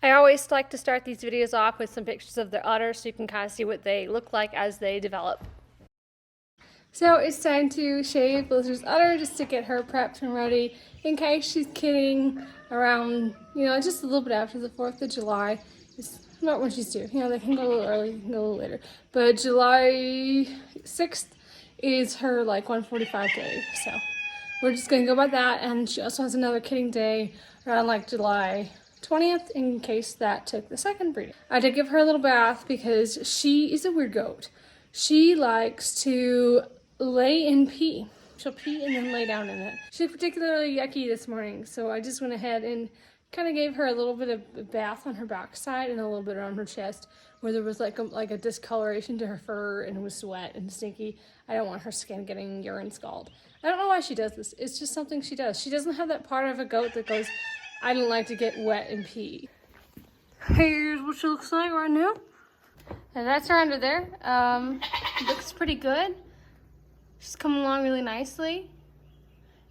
I always like to start these videos off with some pictures of the udder so you can kind of see what they look like as they develop. So it's time to shave Blizzard's udder just to get her prepped and ready in case she's kidding around, just a little bit after the 4th of July. It's not when she's due. They can go a little early, they can go a little later. But July 6th is her 1:45 day. So we're just going to go by that. And she also has another kidding day around July 20th in case that took the second breeding. I did give her a little bath because she is a weird goat. She likes to lay and pee. She'll pee and then lay down in it. She's particularly yucky this morning, so I just went ahead and kind of gave her a little bit of a bath on her backside and a little bit around her chest where there was like a discoloration to her fur and it was wet and stinky. I don't want her skin getting urine scald. I don't know why she does this. It's just something she does. She doesn't have that part of a goat that goes, I don't like to get wet and pee. Here's what she looks like right now. And that's her under there. Looks pretty good. She's coming along really nicely.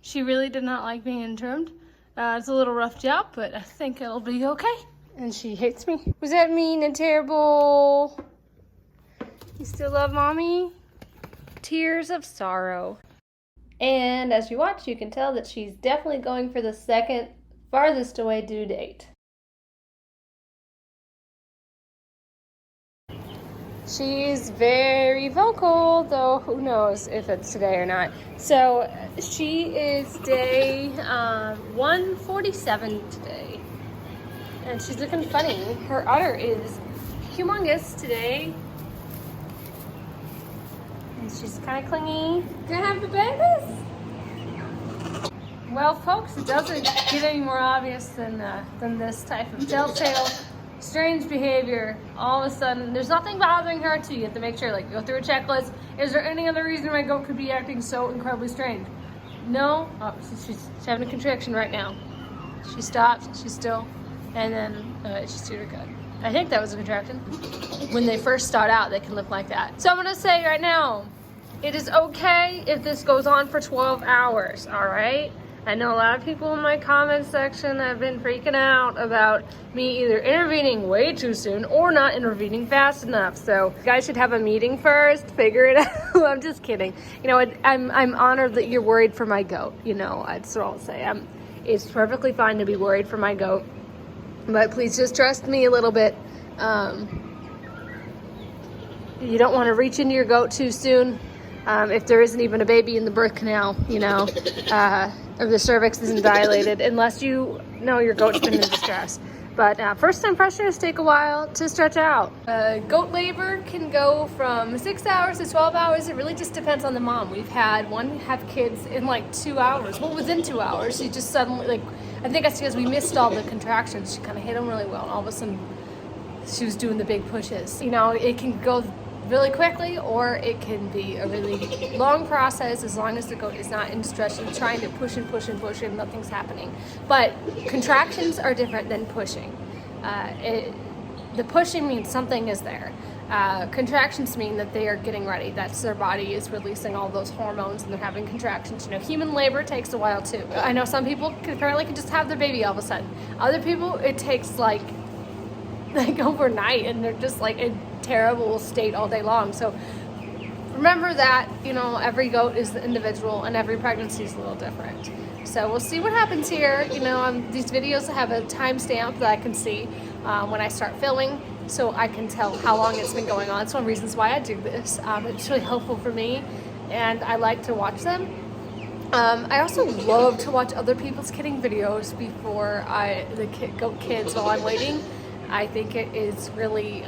She really did not like being trimmed. It's a little rough job, but I think it'll be okay. And she hates me. Was that mean and terrible? You still love mommy? Tears of sorrow. And as you watch, you can tell that she's definitely going for the second farthest away due date. She's very vocal, though who knows if it's today or not. So she is day 147 today. And she's looking funny. Her udder is humongous today. And she's kind of clingy. Gonna have the babies? Well, folks, it doesn't get any more obvious than this type of telltale strange behavior. All of a sudden, there's nothing bothering her too. You have to make sure, go through a checklist. Is there any other reason my goat could be acting so incredibly strange? No. Oh, she's having a contraction right now. She stopped. She's still, and then she's doing good. I think that was a contraction. When they first start out, they can look like that. So I'm gonna say right now, it is okay if this goes on for 12 hours. All right. I know a lot of people in my comment section have been freaking out about me either intervening way too soon or not intervening fast enough. So you guys should have a meeting first, figure it out. I'm just kidding. I'm honored that you're worried for my goat. That's what I'll say. It's perfectly fine to be worried for my goat, but please just trust me a little bit. You don't want to reach into your goat too soon. If there isn't even a baby in the birth canal, or the cervix isn't dilated, unless you know your goat's been in distress. But first time fresheners take a while to stretch out. Goat labor can go from 6 hours to 12 hours. It really just depends on the mom. We've had one have kids in 2 hours. Well, within 2 hours, she just suddenly, I think that's because we missed all the contractions. She kind of hit them really well, and all of a sudden she was doing the big pushes. It can go really quickly, or it can be a really long process as long as the goat is not in distress and trying to push and push and push and nothing's happening. But contractions are different than pushing. The pushing means something is there. Contractions mean that they are getting ready. That's their body is releasing all those hormones and they're having contractions. Human labor takes a while too. I know some people apparently can just have their baby all of a sudden. Other people, it takes overnight, and they're just in terrible state all day long. So remember that every goat is the individual and every pregnancy is a little different. So we'll see what happens here. These videos have a timestamp that I can see when I start filming, so I can tell how long it's been going on. It's one of the reasons why I do this. It's really helpful for me, and I like to watch them. I also love to watch other people's kidding videos before goat kids while I'm waiting. I think it is really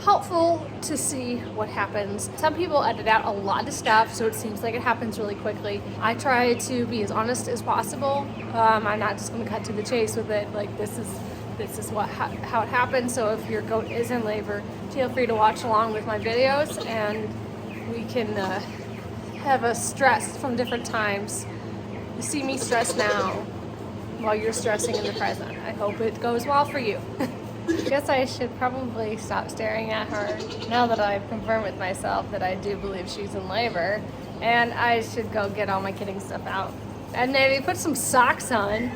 helpful to see what happens. Some people edit out a lot of stuff, so it seems like it happens really quickly. I try to be as honest as possible. I'm not just going to cut to the chase with it. This is how it happens. So if your goat is in labor, feel free to watch along with my videos, and we can have a stress from different times. You see me stress now while you're stressing in the present. I hope it goes well for you. I guess I should probably stop staring at her now that I've confirmed with myself that I do believe she's in labor, and I should go get all my kidding stuff out and maybe put some socks on,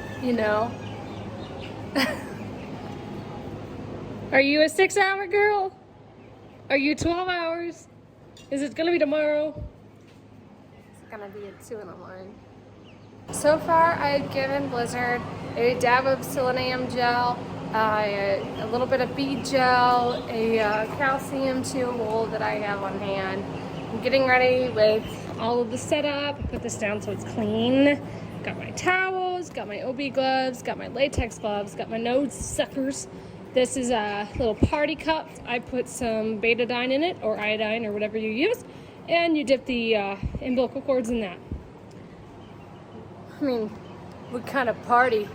Are you a 6-hour girl? Are you 12 hours? Is it gonna be tomorrow? It's gonna be at 2 in the morning. So far, I've given Blizzard a dab of selenium gel, a little bit of bead gel, a calcium tool that I have on hand. I'm getting ready with all of the setup. Put this down so it's clean. Got my towels, got my OB gloves, got my latex gloves, got my nose suckers. This is a little party cup. I put some betadine in it, or iodine, or whatever you use, and you dip the umbilical cords in that. I mean, what kind of party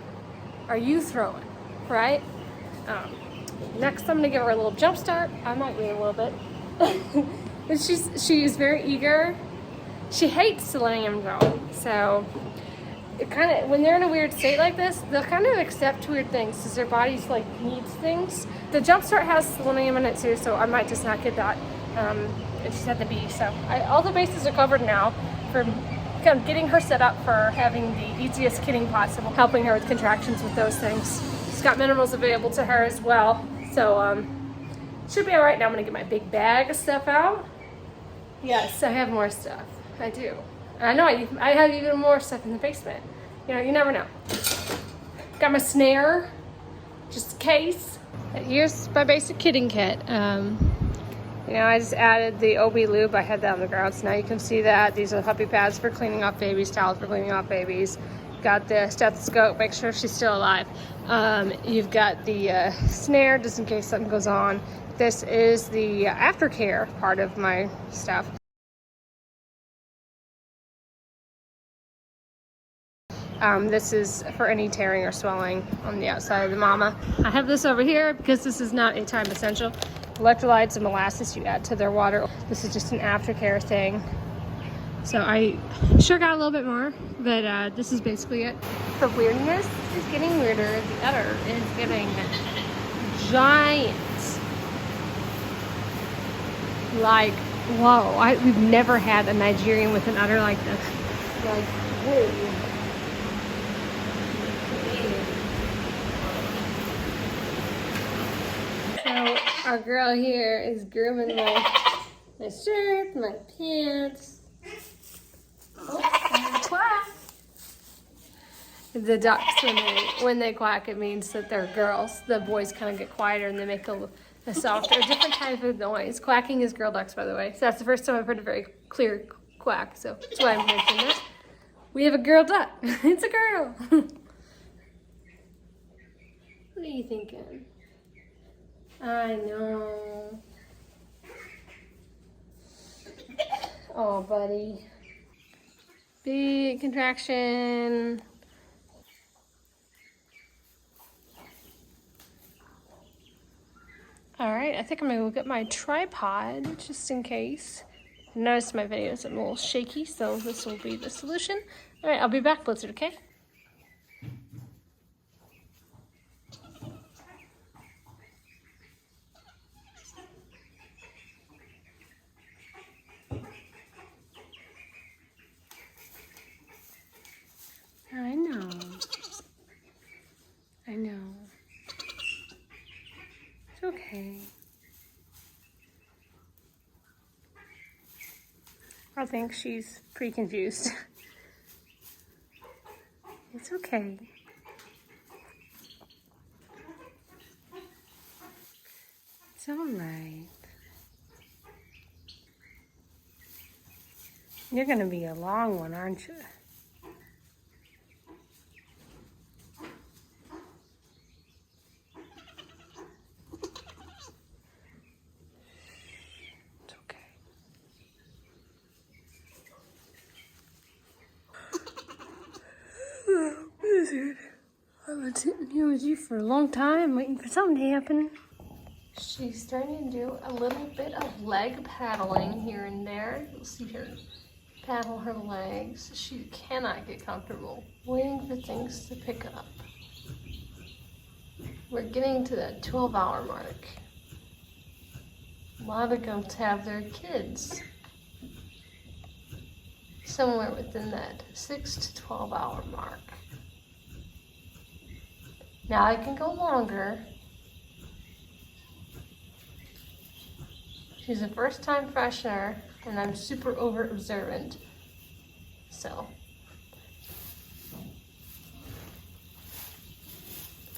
are you throwing, right? Next, I'm gonna give her a little jump start. I might wait a little bit. But she's very eager. She hates selenium though, so it kind of, when they're in a weird state like this, they'll kind of accept weird things because their body's like needs things. The jump start has selenium in it too, so I might just not get that. It just had to be. So all the bases are covered now for kind of getting her set up for having the easiest kidding possible, helping her with contractions with those things. She's got minerals available to her as well, so should be all right. Now I'm gonna get my big bag of stuff out. Yes, I have more stuff. I do. I know I have even more stuff in the basement. You know, you never know. Got my snare, just in case. Here's my basic kidding kit. You know, I just added the OB lube. I had that on the ground, so now you can see that. These are puppy pads for cleaning off babies, towels for cleaning off babies. Got the stethoscope, make sure she's still alive. You've got the snare, just in case something goes on. This is the aftercare part of my stuff. This is for any tearing or swelling on the outside of the mama. I have this over here because this is not a time essential. Electrolytes and molasses you add to their water. This is just an aftercare thing. So I sure got a little bit more, but this is basically it. The weirdness is getting weirder. The udder is getting giant. Like, whoa, we've never had a Nigerian with an udder like this. Like, whoa. So our girl here is grooming my shirt, my pants. Oh, quack. The ducks, when they quack, it means that they're girls. The boys kind of get quieter and they make a softer, different type of noise. Quacking is girl ducks, by the way. So that's the first time I've heard a very clear quack. So that's why I'm mentioning that. We have a girl duck. It's a girl. What are you thinking? I know. Oh, buddy. Big contraction. All right, I think I'm gonna go get my tripod just in case. Notice my videos are a little shaky, so this will be the solution. All right, I'll be back, Blizzard, okay? I know. I know. It's okay. I think she's pretty confused. It's okay. It's all right. You're gonna be a long one, aren't you? Blizzard, I've been sitting here with you for a long time waiting for something to happen. She's starting to do a little bit of leg paddling here and there. You'll see her paddle her legs. She cannot get comfortable waiting for things to pick up. We're getting to that 12-hour mark. A lot of girls have their kids somewhere within that 6 to 12-hour mark. Now I can go longer, She's a first-time freshener, and I'm super over-observant. So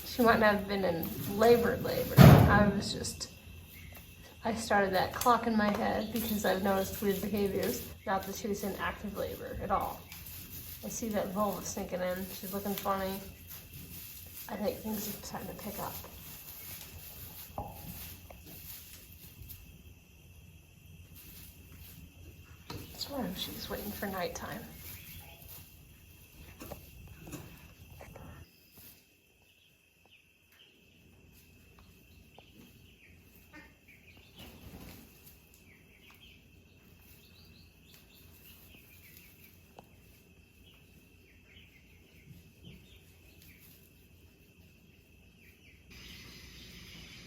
she might not have been in labor. I started that clock in my head because I've noticed weird behaviors. Not that she was in active labor at all. I see that vulva sneaking in. She's looking funny. I think things are starting to pick up. I swear she's waiting for nighttime.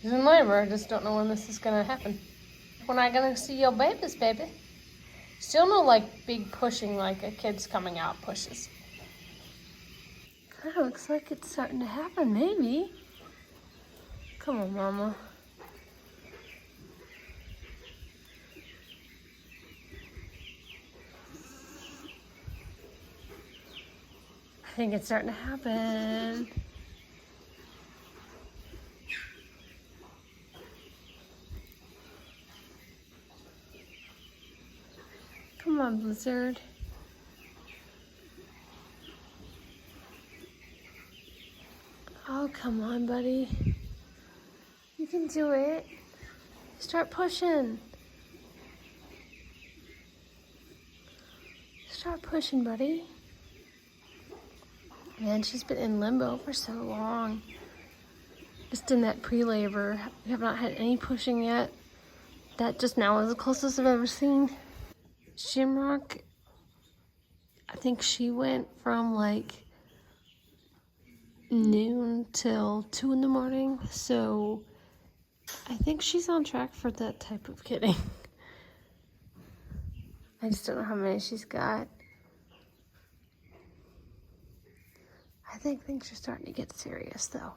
She's in labor. I just don't know when this is gonna happen. When I gonna see your babies, baby? Still no like big pushing like a kid's coming out pushes. Kinda looks like it's starting to happen, maybe. Come on, mama. I think it's starting to happen. Come on, Blizzard. Oh, come on, buddy. You can do it. Start pushing. Start pushing, buddy. Man, she's been in limbo for so long. Just in that pre-labor. We have not had any pushing yet. That just now is the closest I've ever seen. Shamrock, I think she went from like noon till 2 in the morning, so I think she's on track for that type of kidding. I just don't know how many she's got. I think things are starting to get serious though.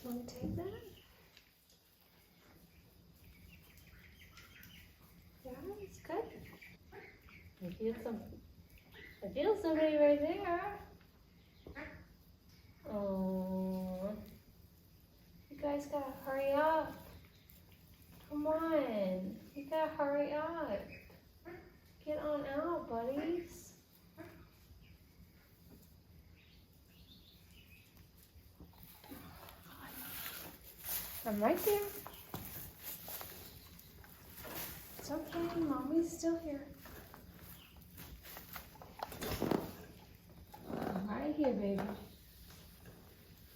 Want to take that? Yeah, it's good. I feel somebody right there. Oh, you guys gotta hurry up. Come on, you gotta hurry up. Get on out, buddies. I'm right there. It's okay, mommy's still here. I'm right here, baby.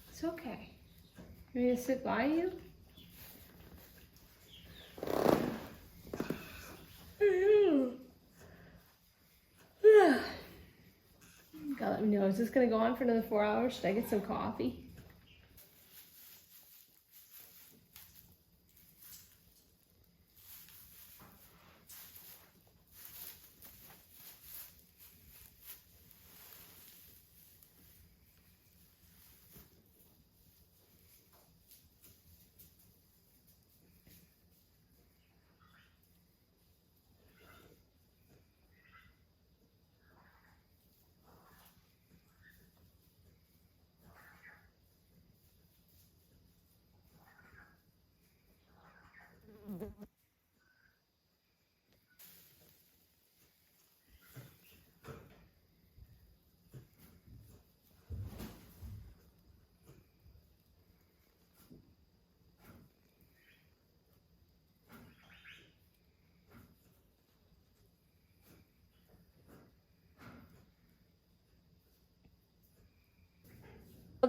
It's okay. You want me to sit by you? Gotta let me know. Is this gonna go on for another 4 hours? Should I get some coffee?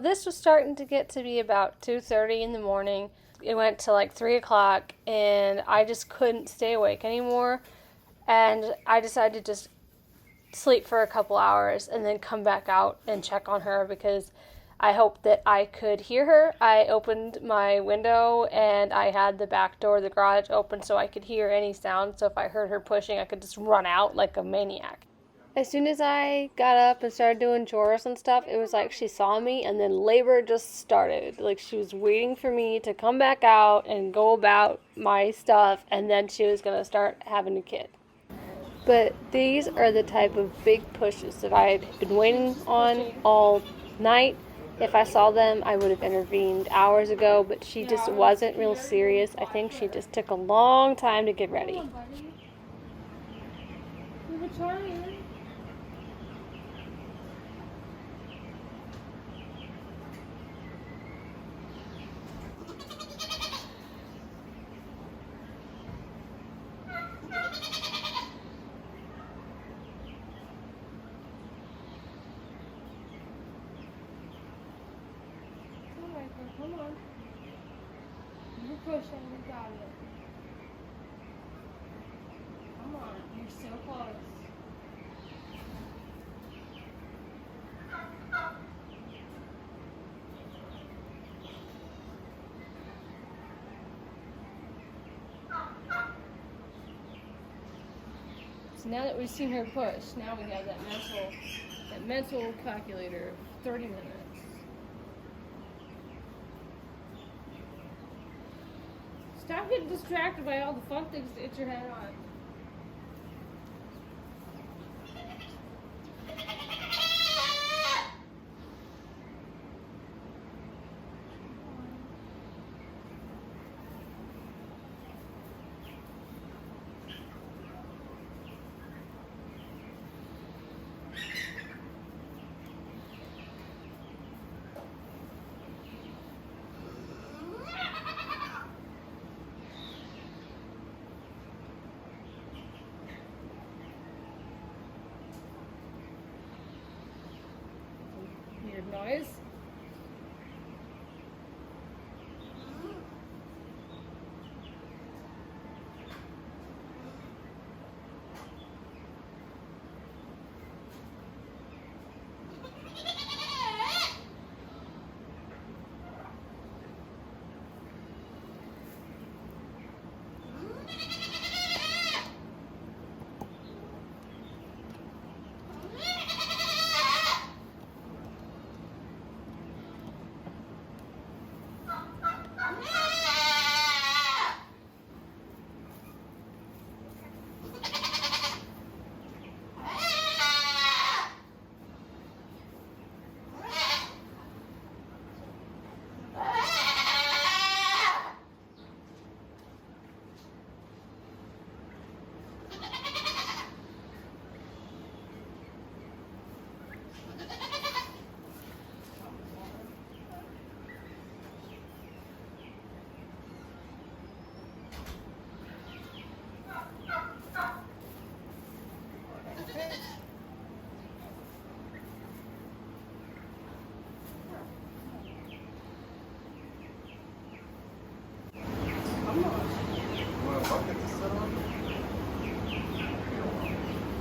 This was starting to get to be about 2:30 in the morning. It went to like 3 o'clock, and I just couldn't stay awake anymore. And I decided to just sleep for a couple hours and then come back out and check on her because I hoped that I could hear her. I opened my window and I had the back door of the garage open so I could hear any sound. So if I heard her pushing, I could just run out like a maniac. As soon as I got up and started doing chores and stuff, it was like she saw me and then labor just started. Like she was waiting for me to come back out and go about my stuff, and then she was going to start having a kid. But these are the type of big pushes that I had been waiting on all night. If I saw them, I would have intervened hours ago, but she just wasn't real serious. I think she just took a long time to get ready. We were trying. Come on. You're pushing, you got it. Come on, you're so close. So now that we've seen her push, now we have that mental calculator of 30 minutes. Stop getting distracted by all the fun things to hit your head on. Weird noise.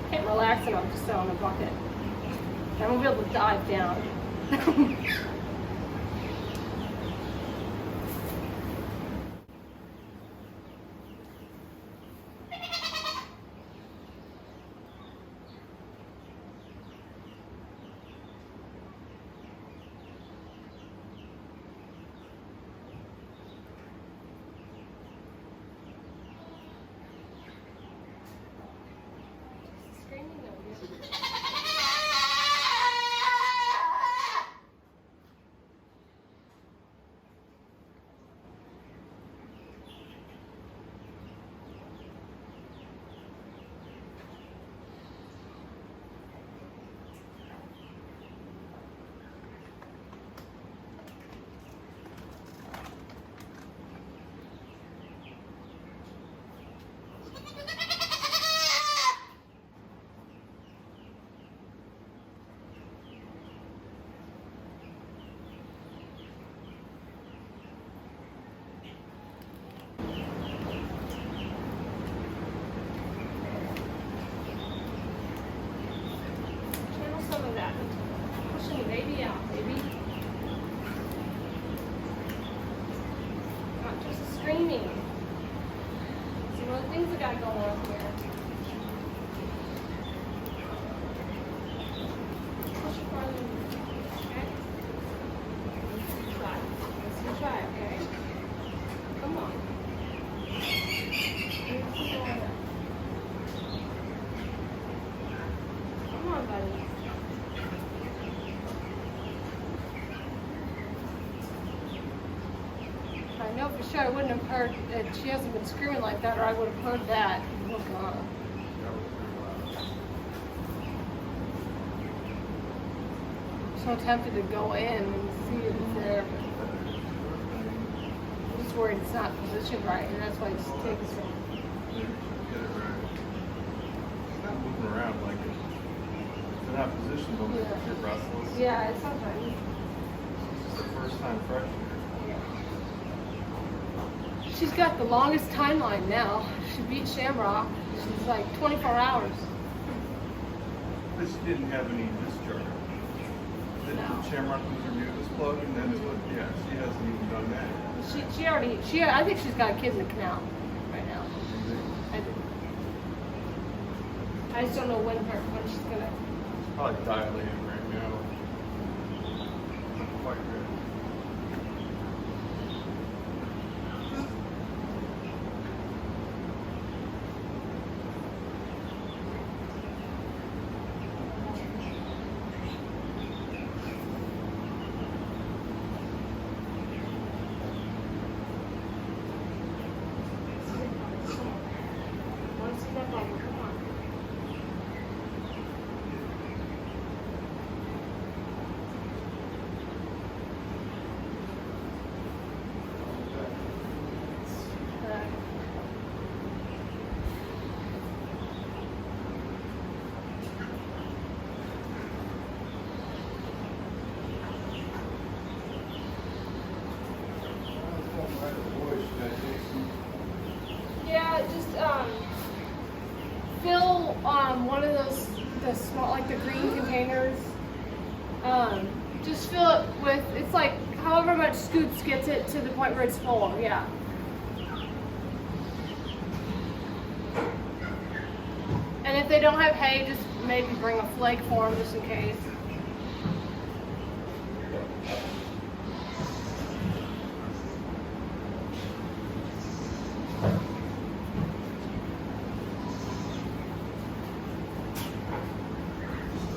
Can't relax and I'm just sit on a bucket. I won't be able to dive down. things that got going on here. Push it farther in. Okay? Let's try, okay? Come on. Come on, buddy. I know for sure I wouldn't have heard that she hasn't been screaming like that, or I would have heard that. Oh God. I'm so tempted to go in and see if it's there, but I'm just worried it's not positioned right, and that's why it just takes so. Get it right. It's not moving around like it. It's not positioned, but Yeah. it's restless. Yeah, it sounds right. It's the first time freshener. She's got the longest timeline now. She beat Shamrock. She's like 24 hours. This didn't have any discharge. No. Shamrock was her newest plug, and then yeah, she hasn't even done that. I think she's got kids in the canal right now. I do. I just don't know when she's gonna. Probably dilating right now. Not quite ready. Want to see that bubble? Come on. Yeah, just fill one of those, the small, like the green containers. Just fill it with, it's like however much Scoots gets it to the point where it's full. Yeah. And if they don't have hay, just maybe bring a flake for them just in case.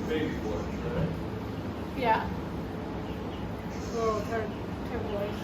Baby boys, right? Yeah. Oh, they're boys.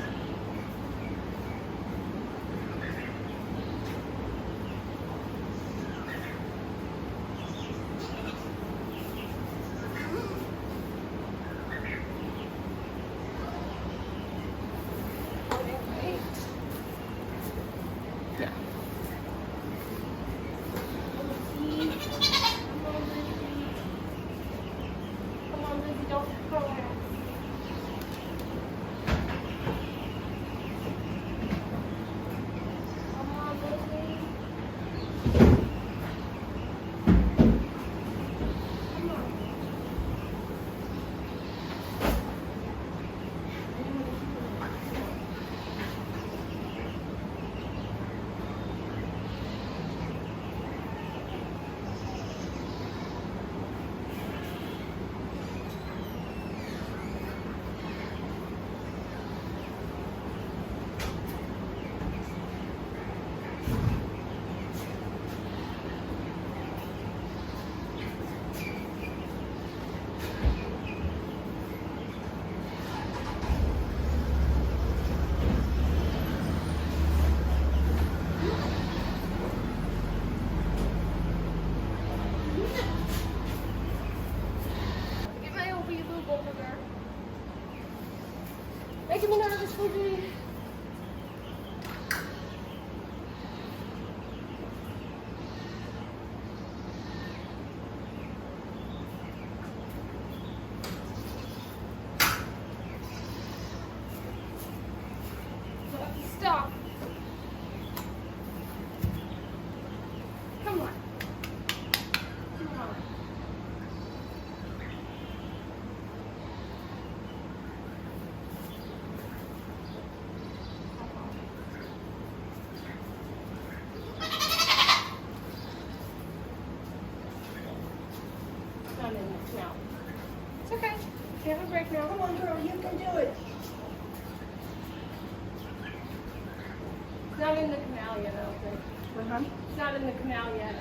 It's not in the canal yet, I don't think. Uh-huh. It's not in the canal yet, I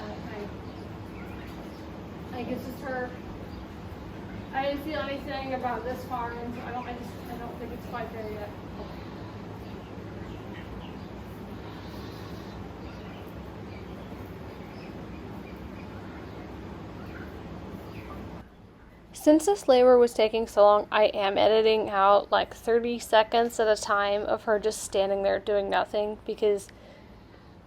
think it's just her. I didn't feel anything about this far in, so I don't think it's quite there yet. Since this labor was taking so long, I am editing out like 30 seconds at a time of her just standing there doing nothing, because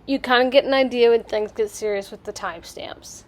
you kind of get an idea when things get serious with the timestamps.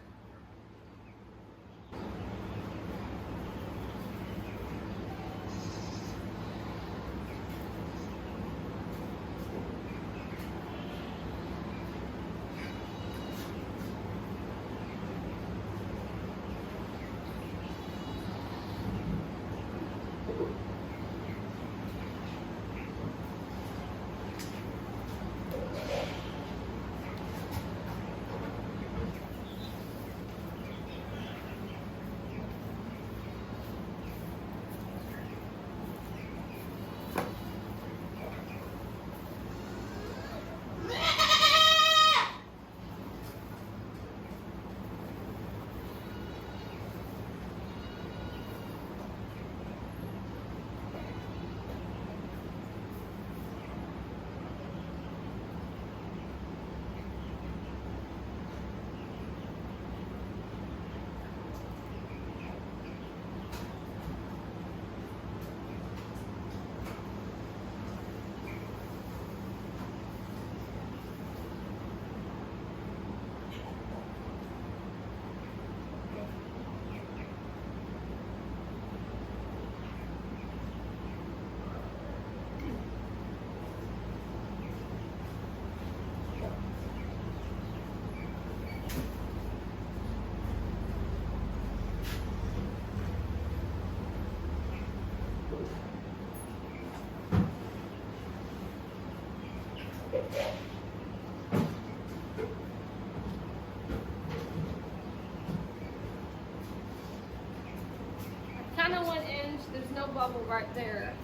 Kind of 1 inch. There's no bubble right there.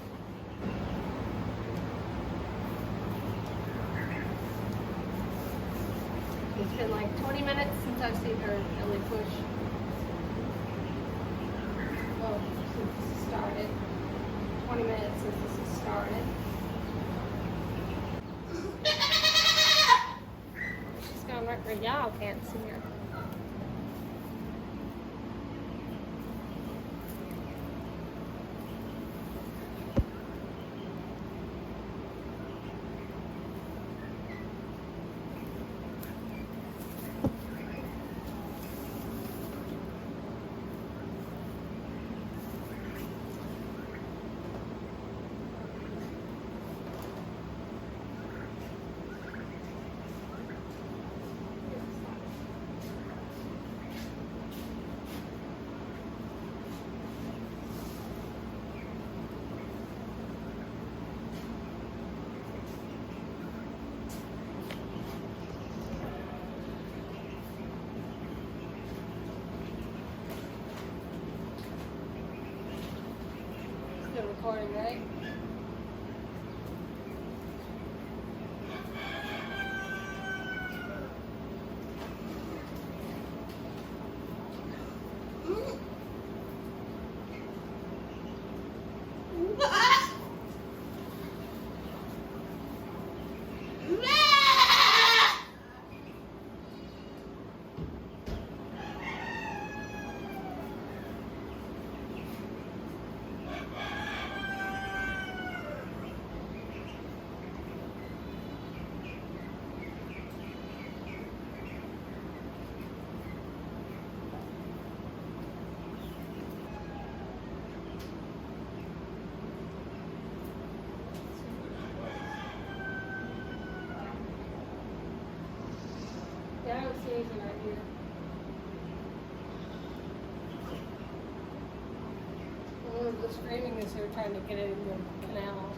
It's been like 20 minutes since I've seen her really push. Well, since this started. 20 minutes since this has started. She's gone right where y'all can't see her. Still recording, right? Yeah, I don't see anything right here. The screaming is her trying to get it in the canal.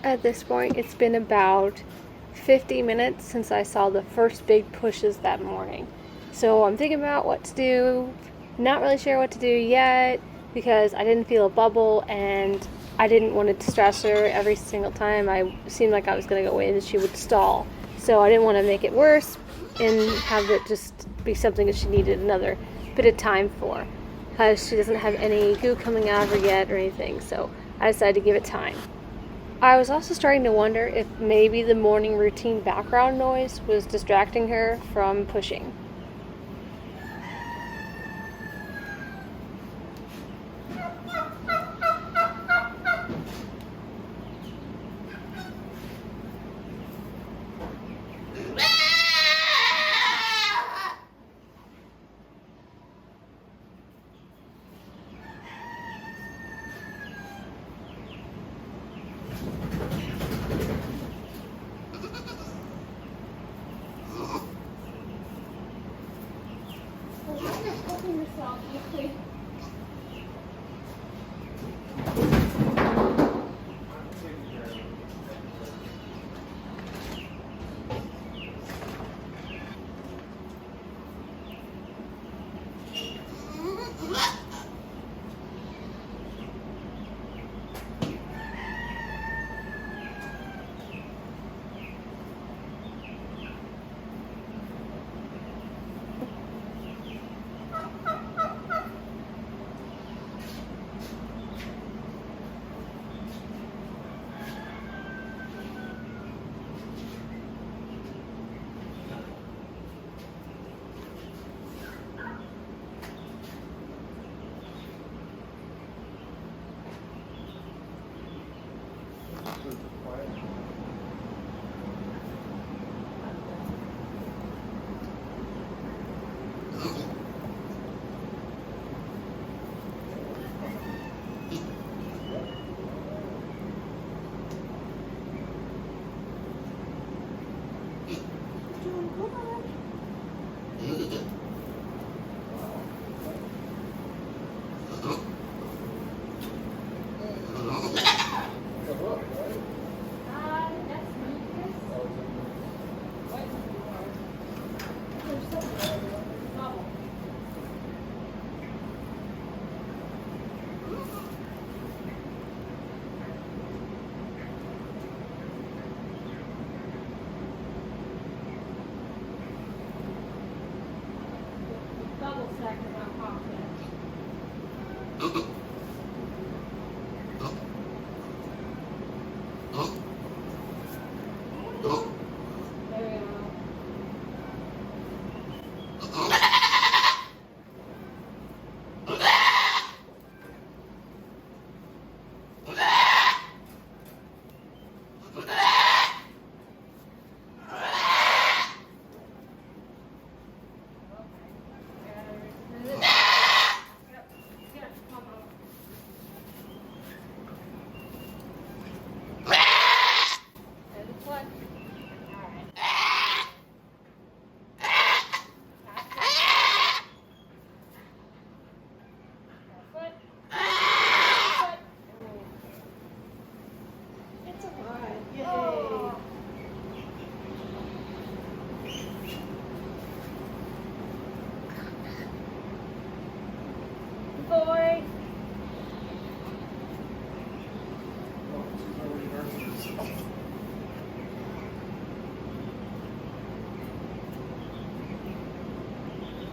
At this point, it's been about 50 minutes since I saw the first big pushes that morning. So I'm thinking about what to do. Not really sure what to do yet because I didn't feel a bubble and I didn't want to stress her every single time. I seemed like I was going to go in and she would stall. So I didn't want to make it worse and have it just be something that she needed another bit of time for, because she doesn't have any goo coming out of her yet or anything. So I decided to give it time. I was also starting to wonder if maybe the morning routine background noise was distracting her from pushing.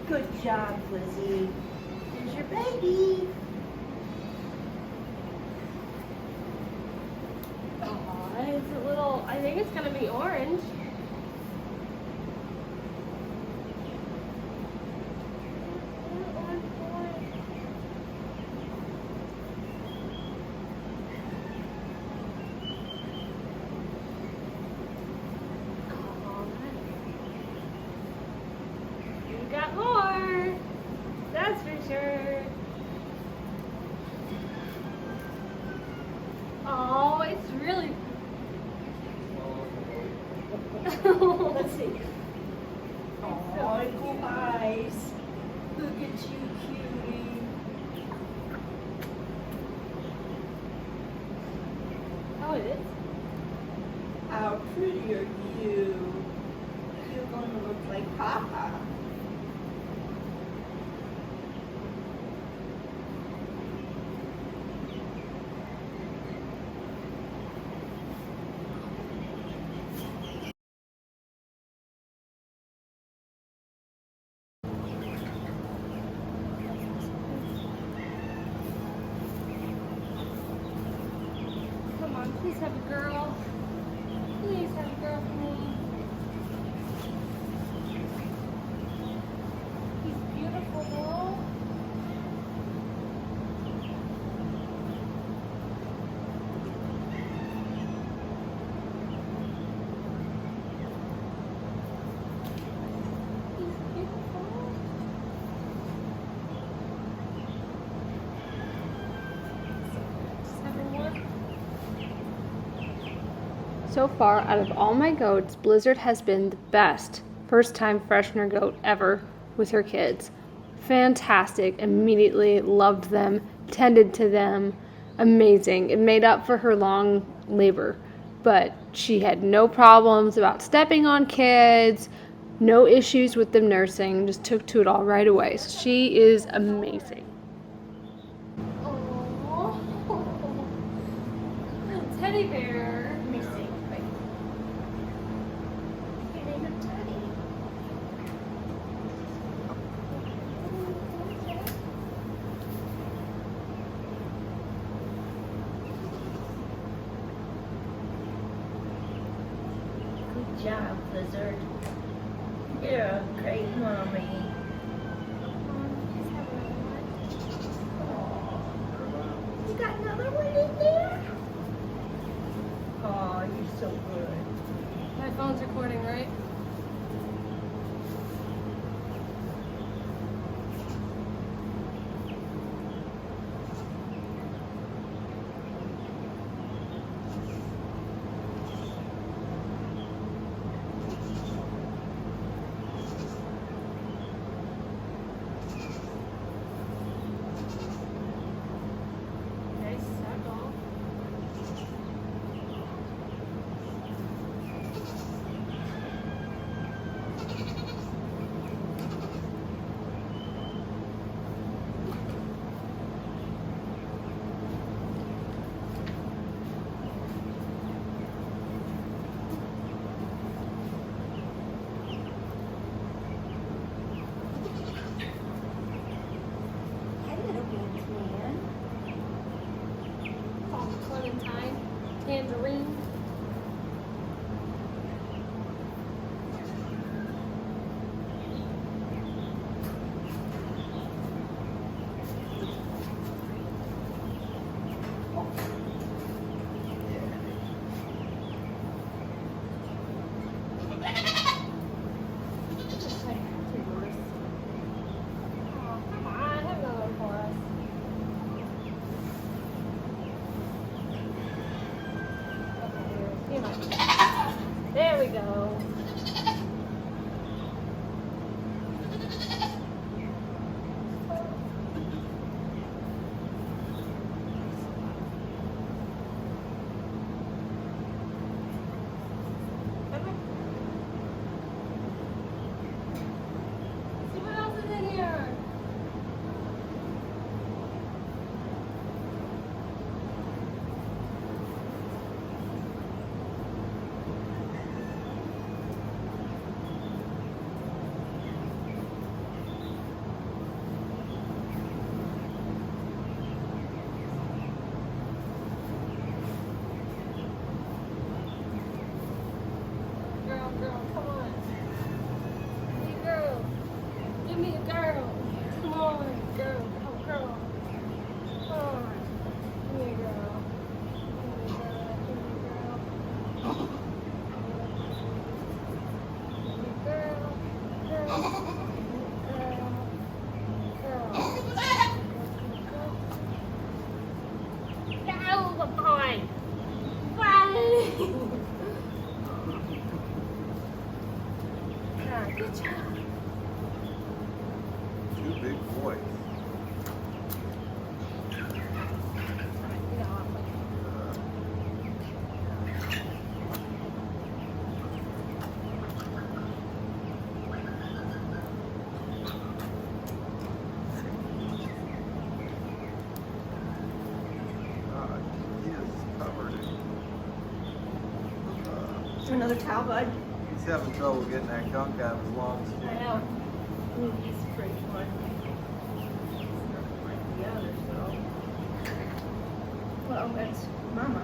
Good job, Lizzie. Here's your baby. Aw, it's a little, I think it's gonna be orange. Got more. That's for sure. Oh, it's really. Let's see. Oh, cool eyes. Look at you, cutie. Oh, it is. Come on, please have a girl. Please have a girl for me. He's beautiful though. He's beautiful. Just have one more. So far, out of all my goats, Blizzard has been the best first-time freshener goat ever with her kids. Fantastic, immediately loved them, tended to them, amazing. It made up for her long labor, but she had no problems about stepping on kids, no issues with them nursing, just took to it all right away. So she is amazing. Aww. Teddy bear. Let me see. Wait. You name him Teddy. Good job, Blizzard. You're a great mommy. You got another one in there? Oh, you're so good. My phone's recording, right? Nice circle. Hi, little beans man. Clementine, tangerine. Oh, come on, have another one for us. There we go. See what else is in here. Girl, come on. Hey, girl. Give me a girl. Come on, girl. Oh, girl. Come on. Give me a girl. Give me a girl. Give me a girl. Give me a girl. Girl. Girl. No, boy. Bye. Good job. Two big boys. paper towel, bud? He's having trouble getting that gunk out of his lungs. I know. Ooh, he's a pretty one. Like the others, though. Well, that's Mama.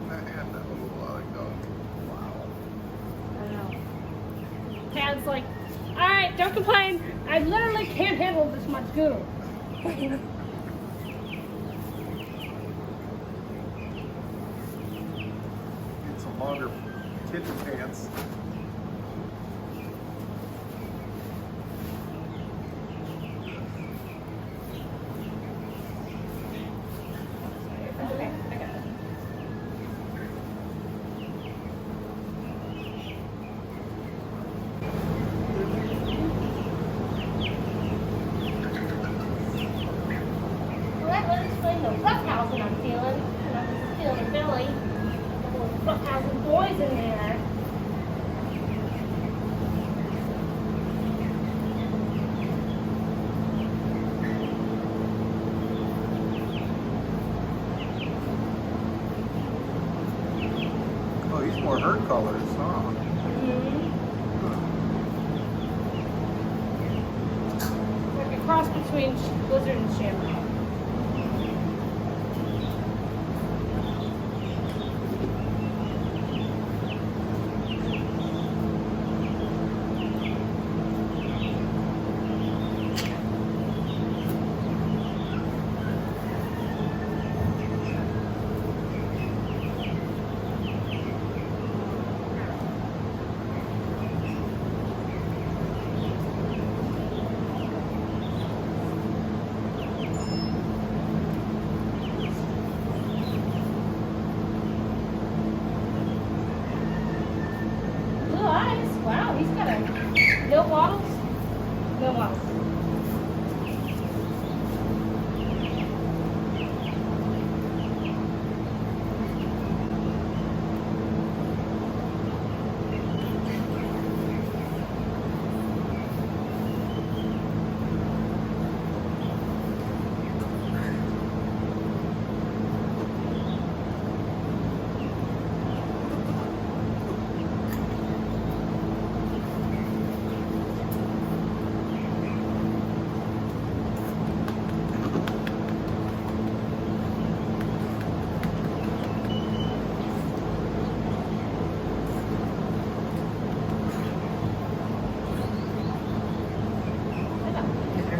I had that little while ago. I know. Tad's like, all right, don't complain. I literally can't handle this much goo. Need some longer kitchen pants. Okay, I got it. Well, that would explain the roughhousing I'm feeling. And I'm feeling Billy. The little roughhousing boys in there. Oh, he's more her colors, huh? Like a cross between Blizzard and Shamrock. Blue eyes. Wow, he's got a no waddles. No waddles.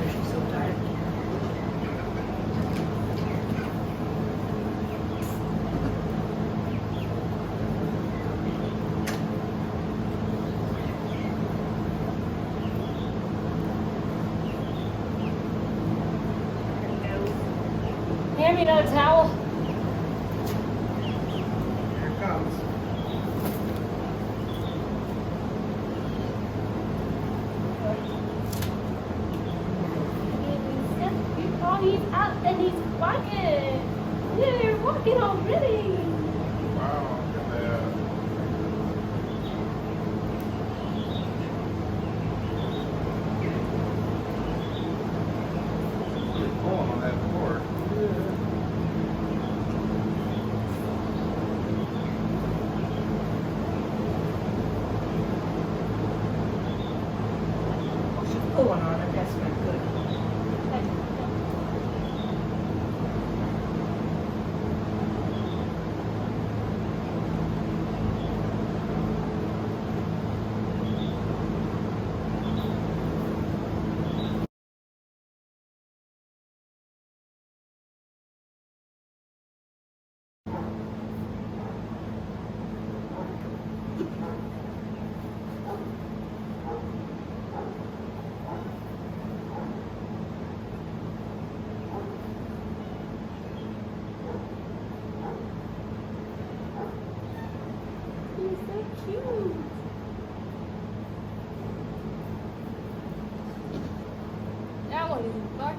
She's so tired. Hand me another towel. Here it comes. Oh, he's out and he's walking. They're walking already. Wow, look at that. You're pulling on that cord. She's pulling on it, that's not good. He's so cute. That one is dark.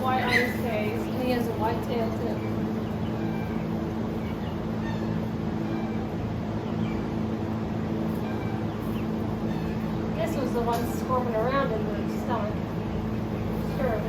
white on his face, and he has a white tail too. This was the one squirming around in the stomach. Sure.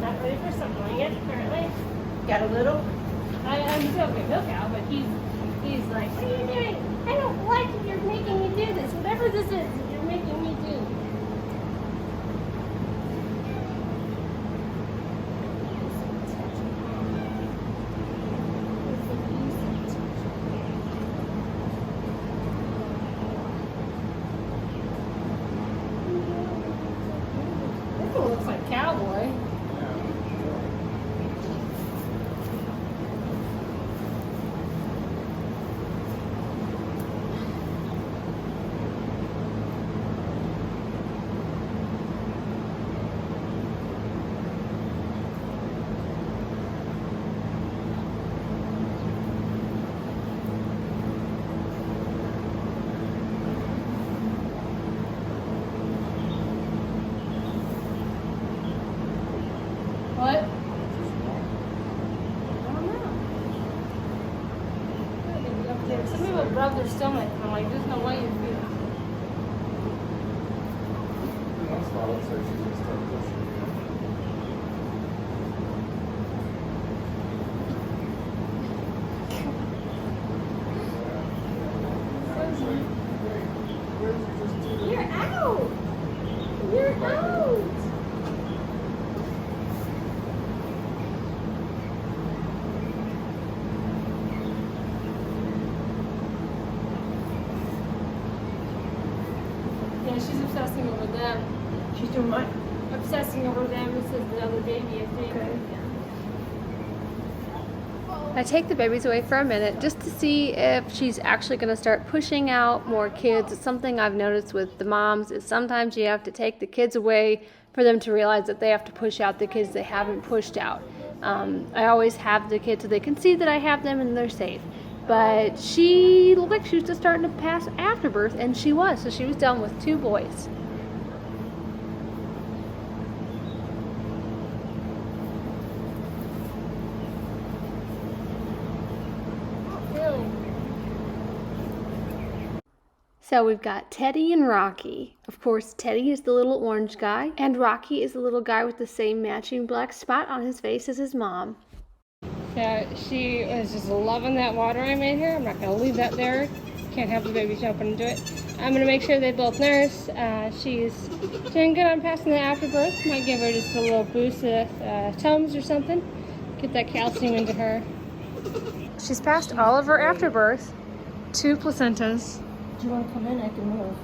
Not ready for something yet, apparently. Got a little? I'm still gonna milk out, but he's like, what are you doing? I don't like it. You're making me do this. Whatever this is that you're making me do. This one looks like cowboy. What? I don't know. Maybe up there. Some people rub their stomach, and I'm like, there's no way you feel it. That's why it looks like she's gonna start pushing. You're out. You're out. Yeah, she's obsessing over them. She's doing what? Obsessing over them. This is the other baby, I think. Okay. I take the babies away for a minute just to see if she's actually going to start pushing out more kids. It's something I've noticed with the moms is sometimes you have to take the kids away for them to realize that they have to push out the kids they haven't pushed out. I always have the kids so they can see that I have them and they're safe. But she looked like she was just starting to pass after birth, and she was. So she was done with 2 boys. Really? So we've got Teddy and Rocky. Of course, Teddy is the little orange guy, and Rocky is the little guy with the same matching black spot on his face as his mom. So she was just loving that water I made her. I'm not going to leave that there. Can't have the baby jumping into it. I'm going to make sure they both nurse. She's doing good on passing the afterbirth. Might give her just a little boost of Tums or something. Get that calcium into her. She's passed all of her afterbirth. 2 placentas. Do you want to come in? I can move.